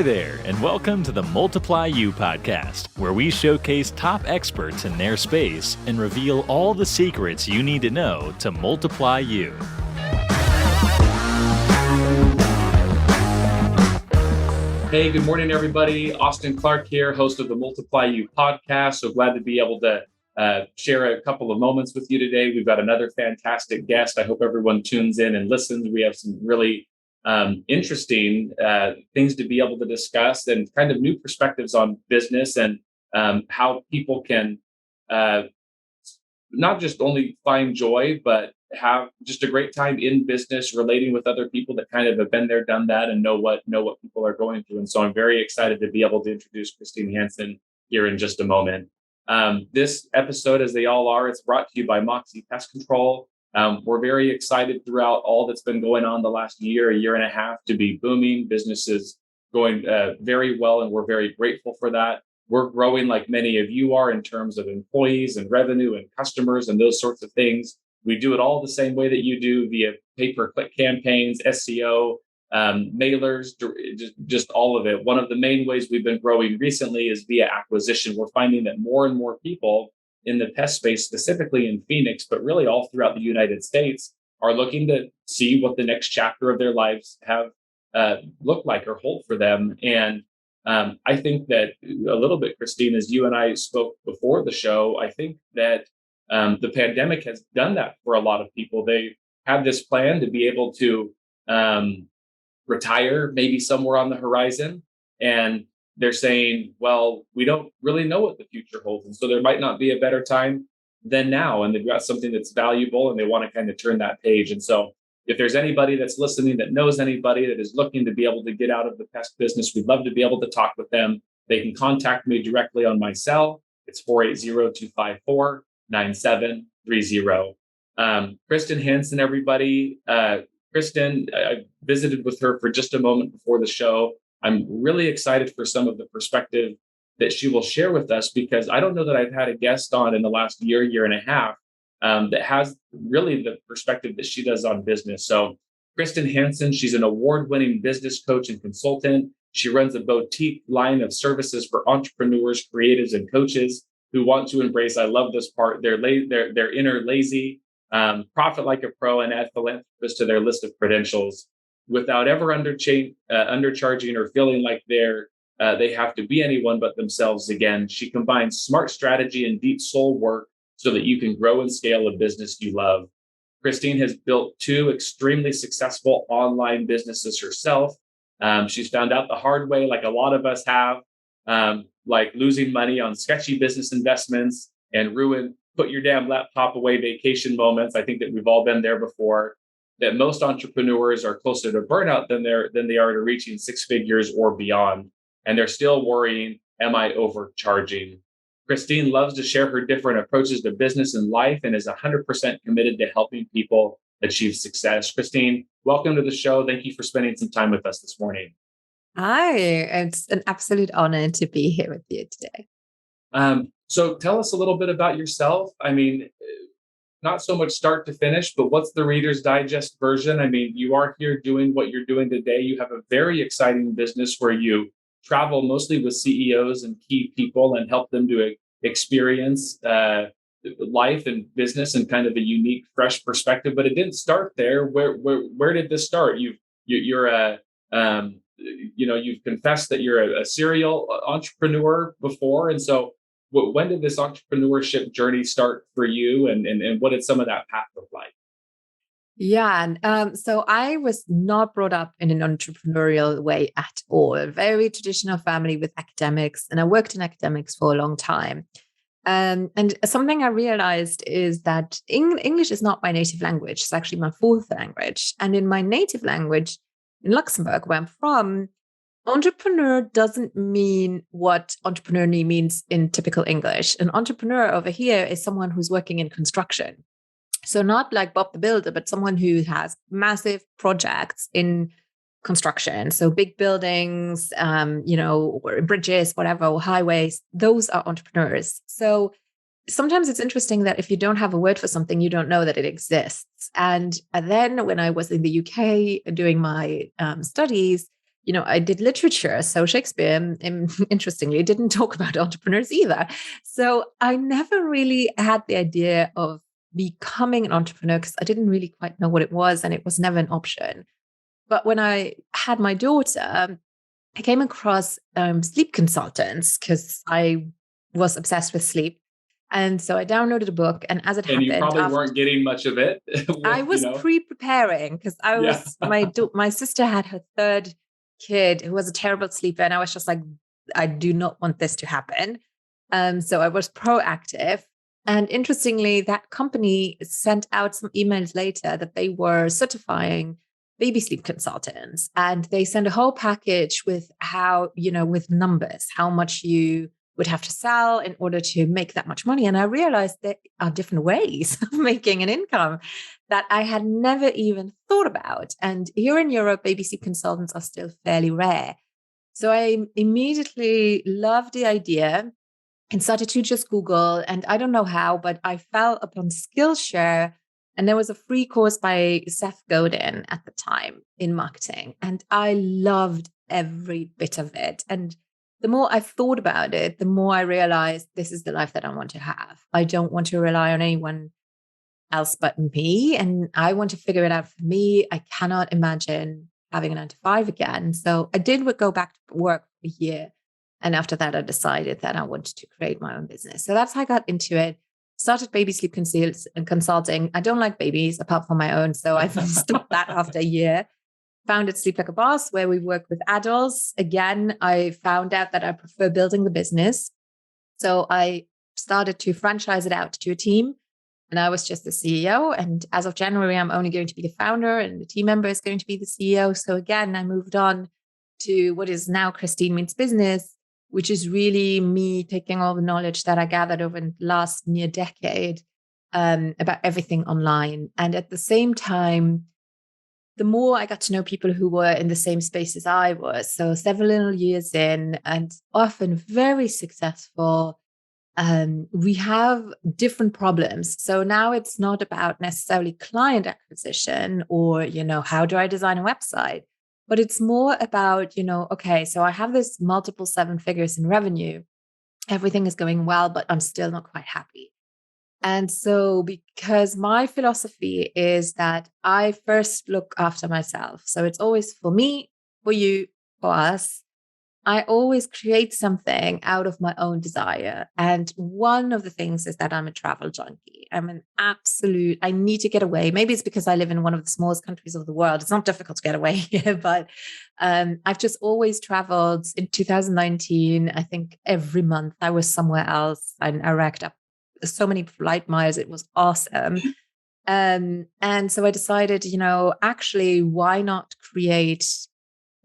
Hi there, and welcome to the Multiply You podcast, where we showcase top experts in their space and reveal all the secrets you need to know to multiply you. Hey, good morning, everybody. Austin Clark here, host of the Multiply You podcast. So glad to be able to share a couple of moments with you today. We've got another fantastic guest. I hope everyone tunes in and listens. We have some really interesting things to be able to discuss and kind of new perspectives on business and how people can not just only find joy, but have just a great time in business, relating with other people that kind of have been there, done that, and know what people are going through. And so I'm very excited to be able to introduce Christine Hansen here in just a moment. This episode, as they all are, it's brought to you by Moxie Pest Control. We're very excited throughout all that's been going on the last year and a half to be booming. Business is going very well, and we're very grateful for that. We're growing like many of you are in terms of employees and revenue and customers and those sorts of things. We do it all the same way that you do, via pay-per-click campaigns, SEO, mailers, just all of it. One of the main ways we've been growing recently is via acquisition. We're finding that more and more people in the pest space, specifically in Phoenix, but really all throughout the United States, are looking to see what the next chapter of their lives have look like or hold for them. And I think that a little bit, Christine, as you and I spoke before the show, I think that the pandemic has done that for a lot of people. They have this plan to be able to retire maybe somewhere on the horizon. And they're saying, well, we don't really know what the future holds. And so there might not be a better time than now. And they've got something that's valuable and they want to kind of turn that page. And so if there's anybody that's listening that knows anybody that is looking to be able to get out of the pest business, we'd love to be able to talk with them. They can contact me directly on my cell. It's 480-254-9730. Kristen Hansen, everybody. Kristen, I visited with her for just a moment before the show. I'm really excited for some of the perspective that she will share with us, because I don't know that I've had a guest on in the last year and a half that has really the perspective that she does on business. So Kristen Hansen, she's an award-winning business coach and consultant. She runs a boutique line of services for entrepreneurs, creatives, and coaches who want to embrace, I love this part, their inner lazy, profit like a pro, and add philanthropist to their list of credentials without ever undercharging or feeling like they have to be anyone but themselves again. She combines smart strategy and deep soul work so that you can grow and scale a business you love. Christine has built 2 extremely successful online businesses herself. She's found out the hard way, like a lot of us have, like losing money on sketchy business investments and put your damn laptop away vacation moments. I think that we've all been there before. That most entrepreneurs are closer to burnout than they are to reaching 6 figures or beyond. And they're still worrying, am I overcharging? Christine loves to share her different approaches to business and life and is 100% committed to helping people achieve success. Christine, welcome to the show. Thank you for spending some time with us this morning. Hi, it's an absolute honor to be here with you today. So tell us a little bit about yourself. I mean, not so much start to finish, but what's the Reader's Digest version? I mean, you are here doing what you're doing today. You have a very exciting business where you travel mostly with CEOs and key people and help them to experience life and business in kind of a unique, fresh perspective. But it didn't start there. Where did this start? You've confessed that you're a serial entrepreneur before, and so when did this entrepreneurship journey start for you, and what did some of that path look like? Yeah. So I was not brought up in an entrepreneurial way at all. A very traditional family with academics, and I worked in academics for a long time. And something I realized is that English is not my native language. It's actually my 4th language. And in my native language, in Luxembourg, where I'm from, entrepreneur doesn't mean what entrepreneur means in typical English. An entrepreneur over here is someone who's working in construction. So not like Bob the Builder, but someone who has massive projects in construction. So big buildings, or bridges, whatever, or highways, those are entrepreneurs. So sometimes it's interesting that if you don't have a word for something, you don't know that it exists. And then when I was in the UK doing my studies, I did literature. So Shakespeare, interestingly, didn't talk about entrepreneurs either. So I never really had the idea of becoming an entrepreneur because I didn't really quite know what it was, and it was never an option. But when I had my daughter, I came across sleep consultants because I was obsessed with sleep. And so I downloaded a book. And as it And you happened, probably weren't getting much of it I with, was pre-preparing because yeah. my sister had her third kid who was a terrible sleeper. And I was just like, I do not want this to happen. So I was proactive. And interestingly, that company sent out some emails later that they were certifying baby sleep consultants. And they sent a whole package with with numbers, how much you would have to sell in order to make that much money. And I realized there are different ways of making an income that I had never even thought about. And here in Europe, baby sleep consultants are still fairly rare. So I immediately loved the idea and started to just Google. And I don't know how, but I fell upon Skillshare. And there was a free course by Seth Godin at the time in marketing. And I loved every bit of it. And the more I thought about it, the more I realized this is the life that I want to have. I don't want to rely on anyone else but me. And I want to figure it out for me. I cannot imagine having a 9 to 5 again. So I did go back to work for a year. And after that, I decided that I wanted to create my own business. So that's how I got into it. Started baby sleep consulting. I don't like babies apart from my own. So I've stopped that after a year. Founded Sleep Like a Boss, where we work with adults. Again, I found out that I prefer building the business. So I started to franchise it out to a team. And I was just the CEO. And as of January, I'm only going to be the founder, and the team member is going to be the CEO. So again, I moved on to what is now Christine Means Business, which is really me taking all the knowledge that I gathered over the last near decade about everything online. And at the same time, the more I got to know people who were in the same space as I was, so several years in and often very successful, we have different problems. So now it's not about necessarily client acquisition or, how do I design a website? But it's more about, okay, so I have this multiple 7 figures in revenue. Everything is going well, but I'm still not quite happy. And so, because my philosophy is that I first look after myself. So it's always for me, for you, for us. I always create something out of my own desire. And one of the things is that I'm a travel junkie. I need to get away. Maybe it's because I live in one of the smallest countries of the world. It's not difficult to get away here, but I've just always traveled. In 2019, I think every month I was somewhere else, and I racked up so many flight miles. It was awesome. And so I decided, actually, why not create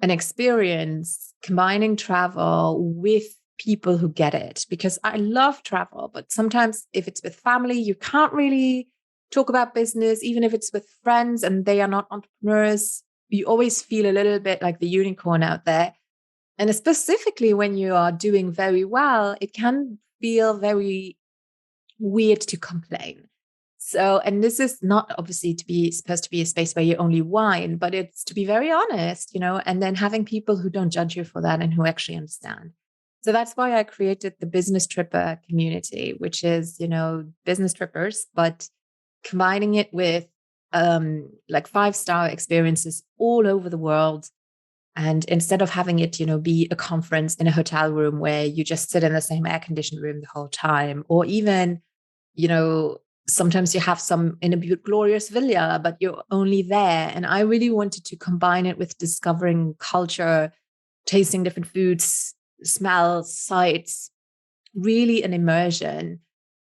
an experience combining travel with people who get it? Because I love travel, but sometimes if it's with family, you can't really talk about business, even if it's with friends and they are not entrepreneurs. You always feel a little bit like the unicorn out there. And specifically when you are doing very well, it can feel very weird to complain. So, and this is not obviously supposed to be a space where you only whine, but it's to be very honest, and then having people who don't judge you for that and who actually understand. So that's why I created the Business Tripper community, which is, business trippers, but combining it with like 5-star experiences all over the world. And instead of having it, be a conference in a hotel room where you just sit in the same air conditioned room the whole time, or even, sometimes you have some in a glorious villa, but you're only there. And I really wanted to combine it with discovering culture, tasting different foods, smells, sights, really an immersion.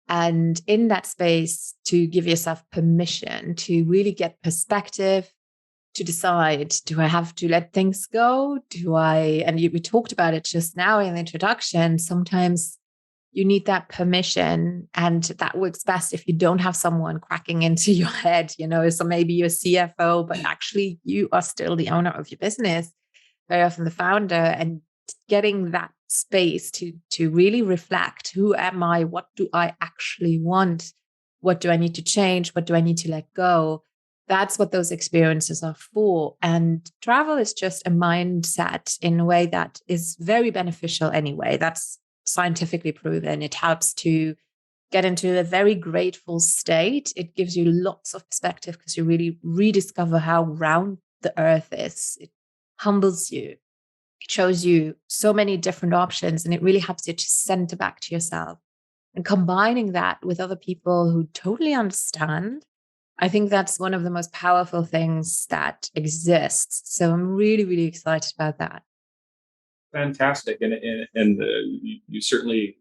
And in that space, to give yourself permission to really get perspective, to decide, do I have to let things go? We talked about it just now in the introduction. Sometimes you need that permission, and that works best if you don't have someone cracking into your head, so maybe you're CFO, but actually you are still the owner of your business, very often the founder, and getting that space to really reflect, who am I? What do I actually want? What do I need to change? What do I need to let go? That's what those experiences are for. And travel is just a mindset in a way that is very beneficial anyway. That's scientifically proven. It helps to get into a very grateful state. It gives you lots of perspective because you really rediscover how round the earth is. It humbles you. It shows you so many different options, and it really helps you to center back to yourself. And combining that with other people who totally understand, I think that's one of the most powerful things that exists. So I'm really, really excited about that. Fantastic, and you certainly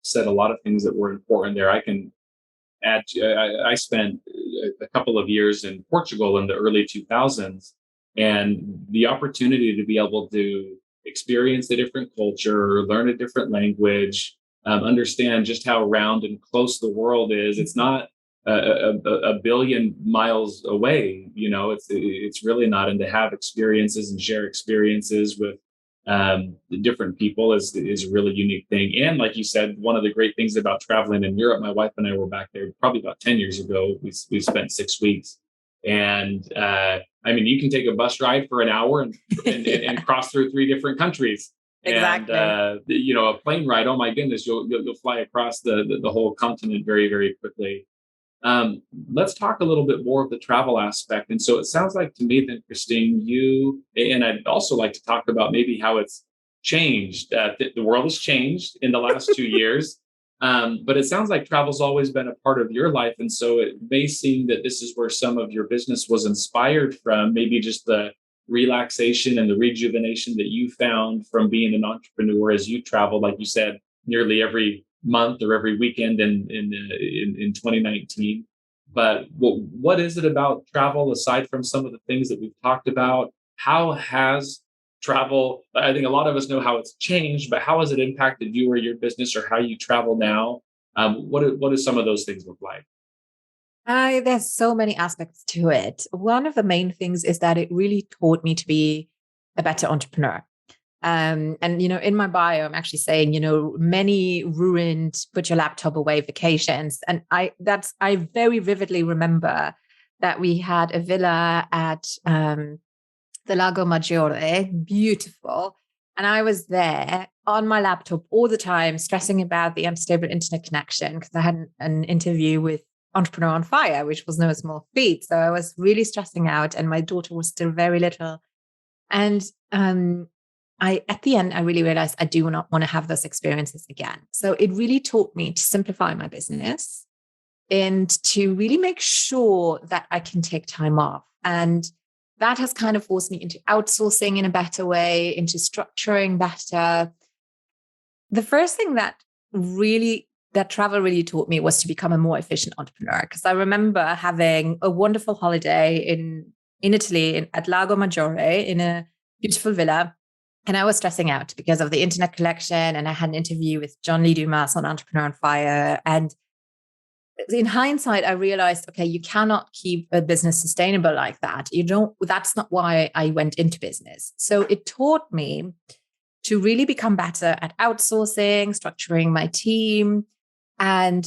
said a lot of things that were important there. I can add. I spent a couple of years in Portugal in the early 2000s, and the opportunity to be able to experience a different culture, learn a different language, understand just how round and close the world is. It's not a billion miles away. It's really not. And to have experiences and share experiences with the different people is a really unique thing. And like you said, one of the great things about traveling in Europe, my wife and I were back there probably about 10 years ago. We spent 6 weeks. And I mean, you can take a bus ride for an hour and cross through three different countries. Exactly. And a plane ride, oh my goodness, you'll fly across the whole continent very, very quickly. Let's talk a little bit more of the travel aspect. And so it sounds like to me then, Christine, and I'd also like to talk about maybe how it's changed. The world has changed in the last 2 years, but it sounds like travel's always been a part of your life. And so it may seem that this is where some of your business was inspired from, maybe just the relaxation and the rejuvenation that you found from being an entrepreneur as you traveled, like you said, nearly every month or every weekend in 2019. But what is it about travel aside from some of the things that we've talked about? How has travel, I think a lot of us know how it's changed, but how has it impacted you or your business or how you travel now? What do some of those things look like? There's so many aspects to it. One of the main things is that it really taught me to be a better entrepreneur. And in my bio, I'm actually saying, many ruined put your laptop away vacations. And I very vividly remember that we had a villa at the Lago Maggiore, beautiful. And I was there on my laptop all the time, stressing about the unstable internet connection because I had an interview with Entrepreneur on Fire, which was no small feat. So I was really stressing out, and my daughter was still very little. And at the end, I really realized I do not want to have those experiences again. So it really taught me to simplify my business and to really make sure that I can take time off. And that has kind of forced me into outsourcing in a better way, into structuring better. The first thing that travel really taught me was to become a more efficient entrepreneur. Because I remember having a wonderful holiday in Italy at Lago Maggiore in a beautiful villa. And I was stressing out because of the internet connection. And I had an interview with John Lee Dumas on Entrepreneur on Fire. And in hindsight, I realized, okay, you cannot keep a business sustainable like that. That's not why I went into business. So it taught me to really become better at outsourcing, structuring my team, and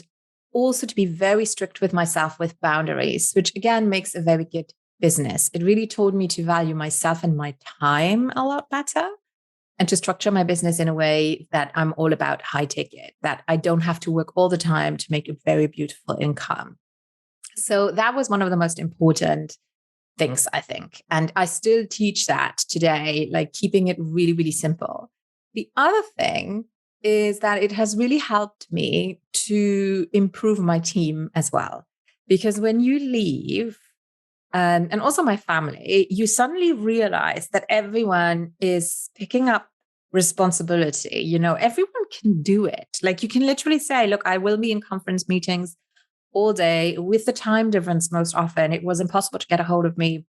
also to be very strict with myself with boundaries, which again makes a very good business. It really taught me to value myself and my time a lot better, and to structure my business in a way that I'm all about high ticket, that I don't have to work all the time to make a very beautiful income. So that was one of the most important things, I think. And I still teach that today, like keeping it really, really simple. The other thing is that it has really helped me to improve my team as well. Because when you leave, and also my family, you suddenly realize that everyone is picking up responsibility. Everyone can do it. Like you can literally say, look, I will be in conference meetings all day. With the time difference, most often it was impossible to get a hold of me.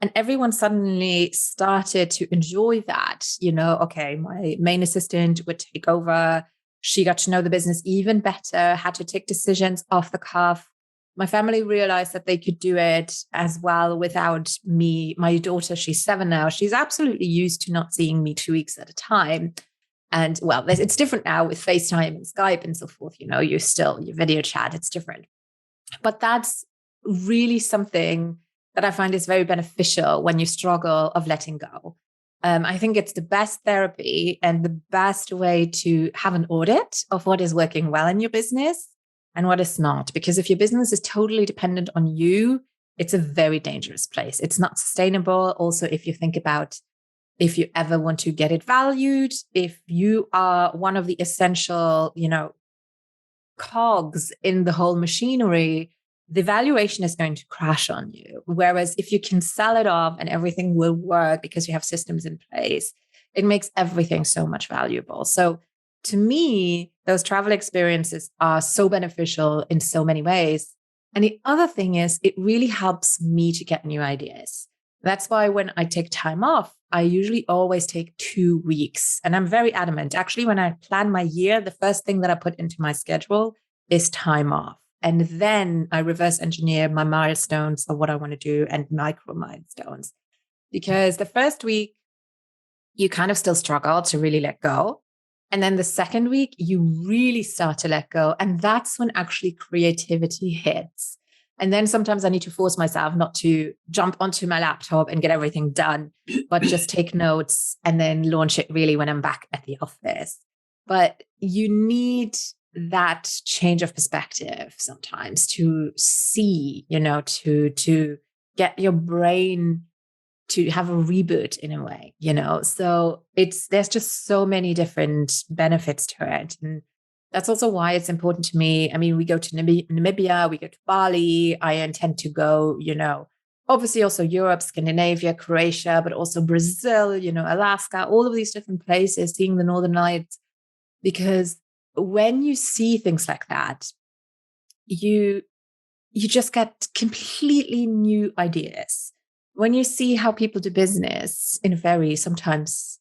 And everyone suddenly started to enjoy that. Okay, my main assistant would take over. She got to know the business even better, had to take decisions off the cuff. My family realized that they could do it as well without me. My daughter, she's 7 now. She's absolutely used to not seeing me 2 weeks at a time. And well, it's different now with FaceTime and Skype and so forth. You video chat, it's different. But that's really something that I find is very beneficial when you struggle of letting go. I think it's the best therapy and the best way to have an audit of what is working well in your business and what is not. Because if your business is totally dependent on you, it's a very dangerous place. It's not sustainable. Also, if you think about if you ever want to get it valued, if you are one of the essential, cogs in the whole machinery, the valuation is going to crash on you. Whereas if you can sell it off and everything will work because you have systems in place, it makes everything so much valuable. So to me, those travel experiences are so beneficial in so many ways. And the other thing is, it really helps me to get new ideas. That's why when I take time off, I usually always take 2 weeks. And I'm very adamant. Actually, when I plan my year, the first thing that I put into my schedule is time off. And then I reverse engineer my milestones of what I want to do and micro milestones. Because the first week, you kind of still struggle to really let go. And then the second week, you really start to let go. And that's when actually creativity hits. And then sometimes I need to force myself not to jump onto my laptop and get everything done, but just take notes and then launch it really when I'm back at the office. But you need that change of perspective sometimes to see, to get your brain to have a reboot in a way, So there's just so many different benefits to it. And that's also why it's important to me. I mean, we go to Namibia, we go to Bali. I intend to go, obviously also Europe, Scandinavia, Croatia, but also Brazil, Alaska, all of these different places, seeing the Northern Lights. Because when you see things like that, you just get completely new ideas. When you see how people do business in a very sometimes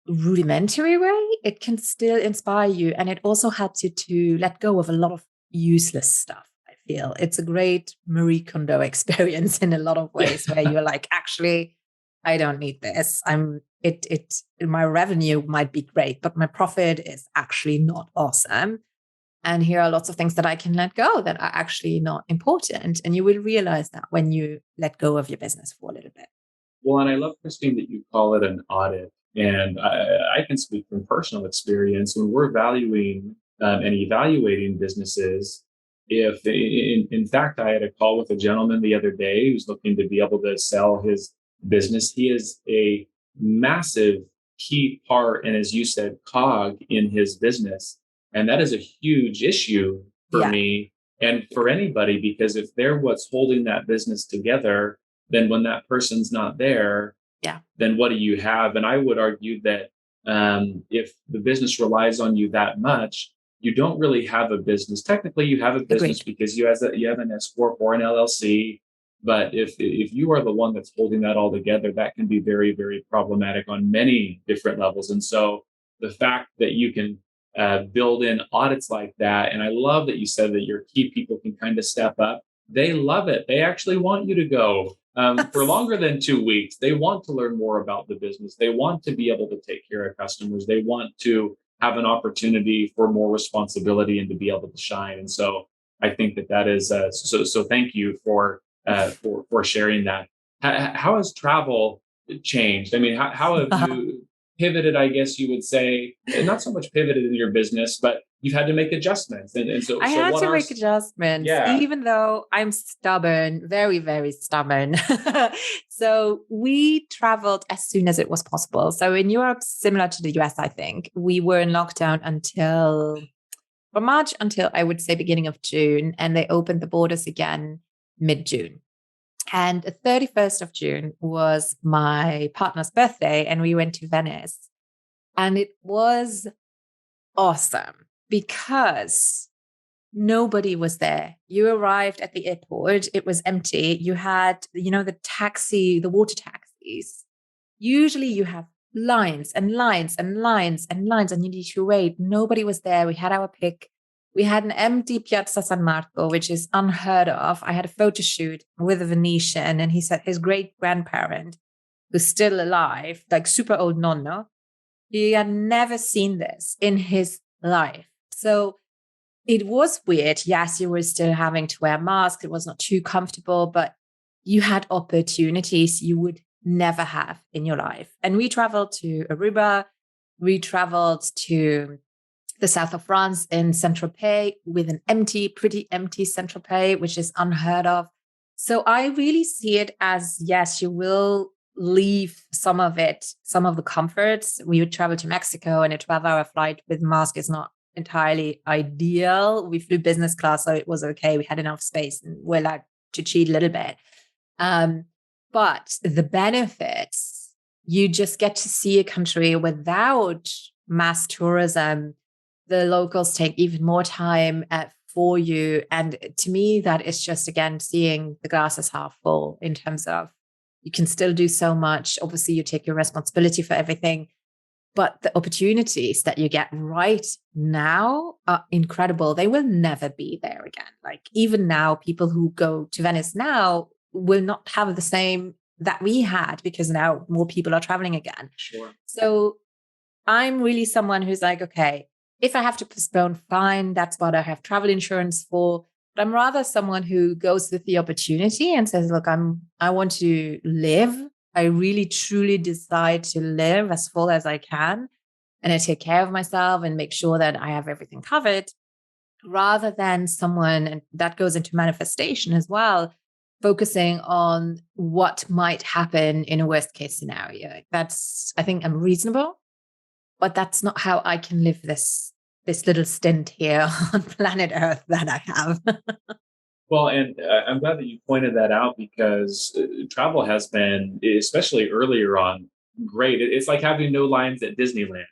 rudimentary way, it can still inspire you. And it also helps you to let go of a lot of useless stuff. I feel it's a great Marie Kondo experience in a lot of ways where you're like, actually, I don't need this. My revenue might be great, but my profit is actually not awesome. And here are lots of things that I can let go that are actually not important. And you will realize that when you let go of your business for a little bit. Well, and I love, Christine, that you call it an audit. And I can speak from personal experience when we're valuing and evaluating businesses. If, in fact, I had a call with a gentleman the other day who's looking to be able to sell his business. He is a massive key part, and as you said, cog in his business. And that is a huge issue for me and for anybody, because if they're what's holding that business together, then when that person's not there, then what do you have? And I would argue that if the business relies on you that much, you don't really have a business. Technically, you have a business because you have an S corp or an LLC. But if you are the one that's holding that all together, that can be very, very problematic on many different levels. And so the fact that you can build in audits like that, and I love that you said that your key people can kind of step up. They love it. They actually want you to go for longer than 2 weeks. They want to learn more about the business. They want to be able to take care of customers. They want to have an opportunity for more responsibility and to be able to shine. And so I think that is so. Thank you for sharing that. How has travel changed? I mean, how have you pivoted? I guess you would say, not so much pivoted in your business, but you've had to make adjustments. And so I had to make adjustments, even though I'm stubborn, very, very stubborn. So we traveled as soon as it was possible. So in Europe, similar to the US, I think, we were in lockdown from March until I would say beginning of June. And they opened the borders again mid-June. And the 31st of June was my partner's birthday, and we went to Venice. And it was awesome because nobody was there. You arrived at the airport, it was empty. You had, the water taxis. Usually you have lines and lines and lines and lines, and you need to wait. Nobody was there. We had our pick. We had an empty Piazza San Marco, which is unheard of. I had a photo shoot with a Venetian, and he said his great grandparent, who's still alive, like super old nonno, he had never seen this in his life. So It was weird. Yes, you were still having to wear masks. It was not too comfortable, but you had opportunities you would never have in your life. And we traveled to Aruba. We traveled to the south of France in Saint-Tropez with an pretty empty Saint-Tropez, which is unheard of. So I really see it as, yes, you will leave some of it, some of the comforts. We would travel to Mexico, and a 12-hour flight with mask is not entirely ideal. We flew business class, so it was okay. We had enough space and we're allowed to cheat a little bit. But the benefits, you just get to see a country without mass tourism. The locals take even more time for you. And to me, that is just, again, seeing the glass as half full in terms of you can still do so much. Obviously, you take your responsibility for everything, but the opportunities that you get right now are incredible. They will never be there again. Like even now, people who go to Venice now will not have the same that we had because now more people are traveling again. Sure. So I'm really someone who's like, okay, if I have to postpone, fine. That's what I have travel insurance for. But I'm rather someone who goes with the opportunity and says, look, I want to live. I really truly decide to live as full as I can. And I take care of myself and make sure that I have everything covered, rather than someone, and that goes into manifestation as well, focusing on what might happen in a worst case scenario. That's, I think I'm reasonable, but that's not how I can live this little stint here on planet Earth that I have. Well, and I'm glad that you pointed that out because travel has been, especially earlier on, great. It's like having no lines at Disneyland.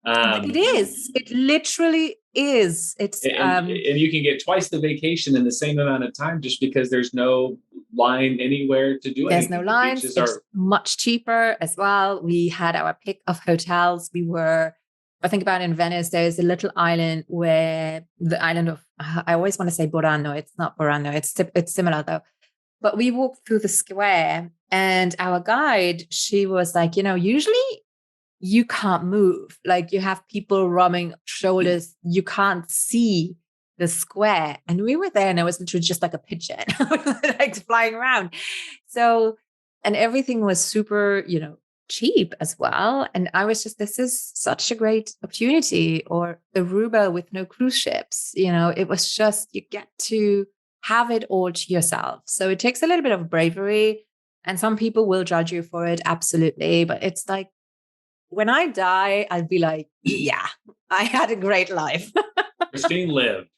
It is. It literally is. It's And you can get twice the vacation in the same amount of time just because there's no line anywhere to do there's anything. no lines. It's much cheaper as well. We had our pick of hotels. I think about in Venice, there's a little island where the island of, I always want to say Burano. It's not Burano. It's similar though. But we walked through the square and our guide, she was like, usually you can't move. Like you have people rubbing shoulders. You can't see the square. And we were there and it was literally just like a pigeon, like flying around. So, and everything was super, cheap as well. And I was just, this is such a great opportunity. Or Aruba with no cruise ships, it was just, you get to have it all to yourself. So it takes a little bit of bravery and some people will judge you for it. Absolutely. But it's like, when I die, I'd be like, yeah, I had a great life. Christine lived.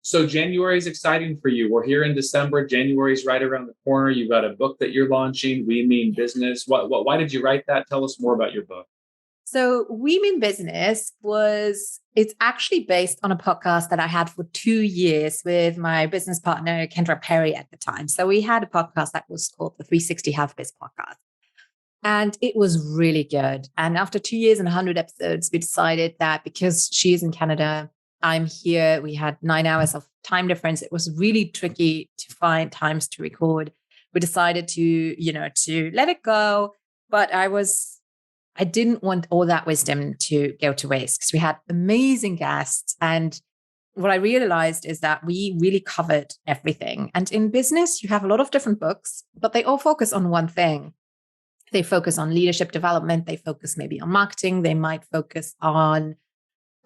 So January is exciting for you. We're here in December. January is right around the corner. You've got a book that you're launching, We Mean Business. Why did you write that? Tell us more about your book. So We Mean Business it's actually based on a podcast that I had for 2 years with my business partner, Kendra Perry at the time. So we had a podcast that was called the 360 Health Biz Podcast. And it was really good. And after 2 years and 100 episodes, we decided that because she's in Canada, I'm here. We had 9 hours of time difference. It was really tricky to find times to record. We decided to let it go. But I didn't want all that wisdom to go to waste because we had amazing guests. And what I realized is that we really covered everything. And in business, you have a lot of different books, but they all focus on one thing. They focus on leadership development. They focus maybe on marketing. They might focus on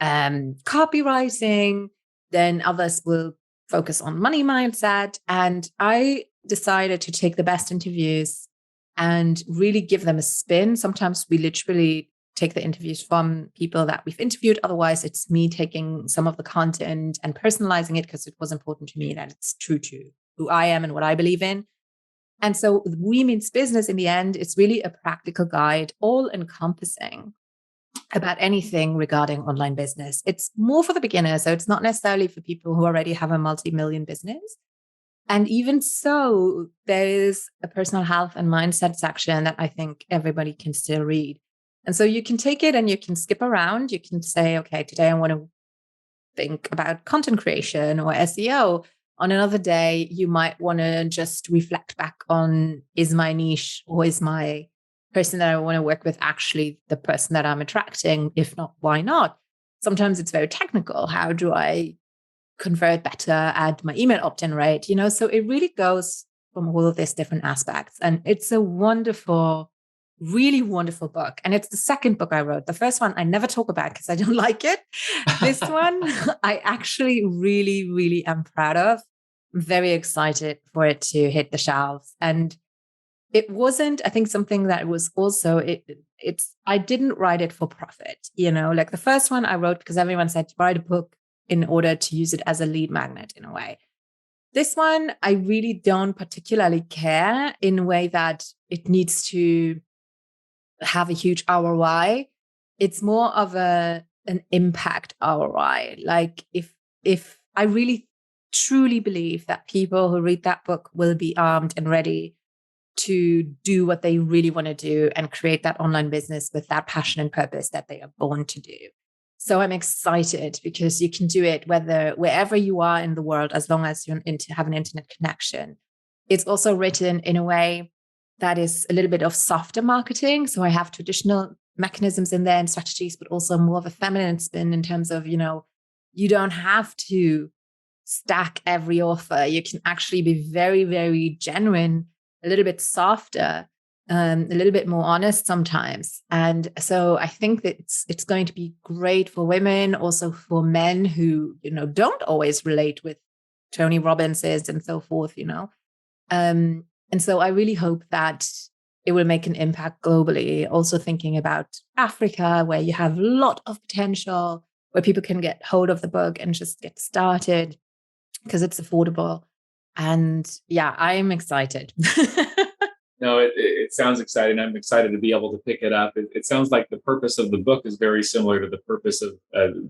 copywriting. Then others will focus on money mindset. And I decided to take the best interviews and really give them a spin. Sometimes we literally take the interviews from people that we've interviewed. Otherwise, it's me taking some of the content and personalizing it because it was important to me that it's true to who I am and what I believe in. And so We Means Business in the end, it's really a practical guide, all encompassing about anything regarding online business. It's more for the beginner. So it's not necessarily for people who already have a multi-million business. And even so, there is a personal health and mindset section that I think everybody can still read. And so you can take it and you can skip around. You can say, okay, today I want to think about content creation or SEO. On another day, you might want to just reflect back on, is my niche or is my person that I want to work with actually the person that I'm attracting? If not, why not? sometimes it's very technical. How do I convert better, add my email opt-in rate? So it really goes from all of these different aspects. And it's a wonderful, really wonderful book. And it's the second book I wrote. The first one I never talk about because I don't like it. This one I actually really, really am proud of. I'm very excited for it to hit the shelves. And it wasn't, I think, something that was also, I didn't write it for profit. Like the first one I wrote because everyone said write a book in order to use it as a lead magnet in a way. This one, I really don't particularly care in a way that it needs to have a huge ROI. It's more of an impact ROI. Like if I really truly believe that people who read that book will be armed and ready to do what they really want to do and create that online business with that passion and purpose that they are born to do. So I'm excited because you can do it wherever you are in the world, as long as you have an internet connection. It's also written in a way that is a little bit of softer marketing. So I have traditional mechanisms in there and strategies, but also more of a feminine spin in terms of, you don't have to stack every offer. You can actually be very, very genuine, a little bit softer, a little bit more honest sometimes. And so I think that it's going to be great for women, also for men who, don't always relate with Tony Robbins's and so forth, And so I really hope that it will make an impact globally. Also thinking about Africa, where you have a lot of potential, where people can get hold of the book and just get started because it's affordable. And yeah, I'm excited. No, it sounds exciting. I'm excited to be able to pick it up. It sounds like the purpose of the book is very similar to the purpose of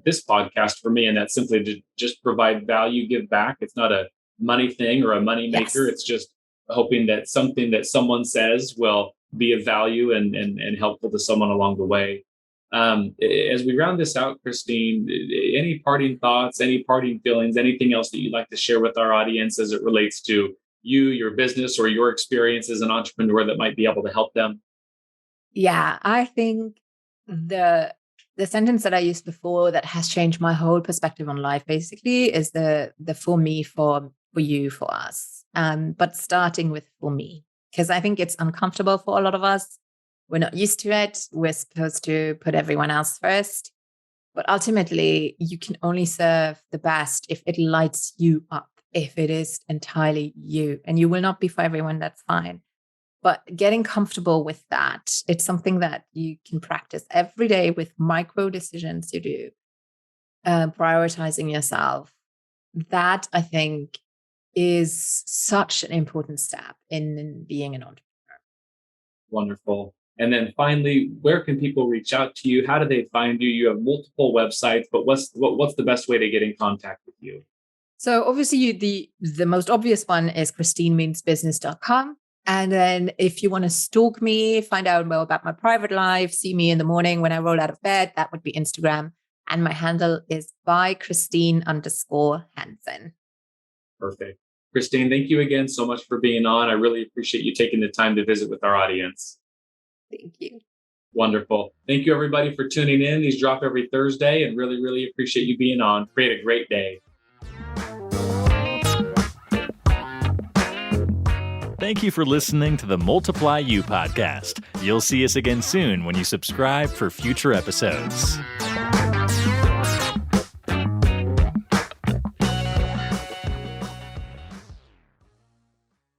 this podcast for me, and that's simply to just provide value, give back. It's not a money thing or a money maker. Yes. It's just hoping that something that someone says will be of value and helpful to someone along the way. As we round this out, Christine, any parting thoughts, any parting feelings, anything else that you'd like to share with our audience as it relates to you, your business, or your experience as an entrepreneur that might be able to help them? Yeah, I think the sentence that I used before that has changed my whole perspective on life basically is the for me, for you, for us. But starting with for me, because I think it's uncomfortable for a lot of us. We're not used to it. We're supposed to put everyone else first. But ultimately, you can only serve the best if it lights you up, if it is entirely you. And you will not be for everyone, that's fine. But getting comfortable with that, it's something that you can practice every day with micro decisions you do, prioritizing yourself. That, I think, is such an important step in being an entrepreneur. Wonderful. And then finally, where can people reach out to you? How do they find you? You have multiple websites, but what's the best way to get in contact with you? So obviously the most obvious one is christinemeansbusiness.com. And then if you want to stalk me, find out more about my private life, see me in the morning when I roll out of bed, that would be Instagram. And my handle is by Christine_Hansen. Perfect. Christine, thank you again so much for being on. I really appreciate you taking the time to visit with our audience. Thank you. Wonderful. Thank you, everybody, for tuning in. These drop every Thursday, and really, really appreciate you being on. Create a great day. Thank you for listening to the Multiply You podcast. You'll see us again soon when you subscribe for future episodes.